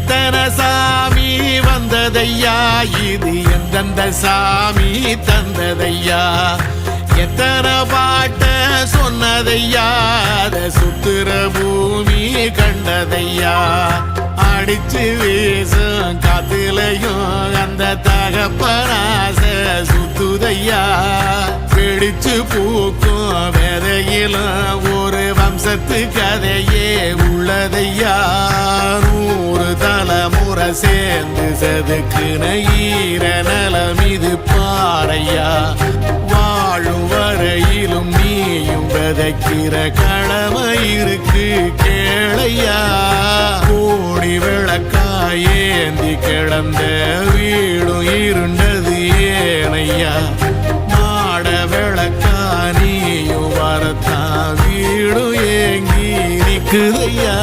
எத்தனை சாமி வந்ததையா, இது எந்தெந்த சாமி தந்ததையா, எத்தனை பாட்ட சொன்னதையா, அத சுத்துற பூமி கண்டதையா, அடிச்சு வீசும் காத்துலையும் அந்த தகப்பனாச சுத்துதையா, பிடிச்சு பூக்கும் விதையிலும் ஒரு வம்சத்து கதையே உள்ளதையா, 100 தலைமுறை சேர்ந்து செதுக்குன ஈர நலம் இது பாறையா, வாழும் வரையிலும் நீயும் விதைக்கிற கடமை இருக்கு கேளையா, கோடி விளக்காயேந்தி கிடந்த வீடும் இருண்டது ஏனையா, மாட விளக்கா நீயும் வரத்தான் வீடும் ஏங்கி நிக்குதையா.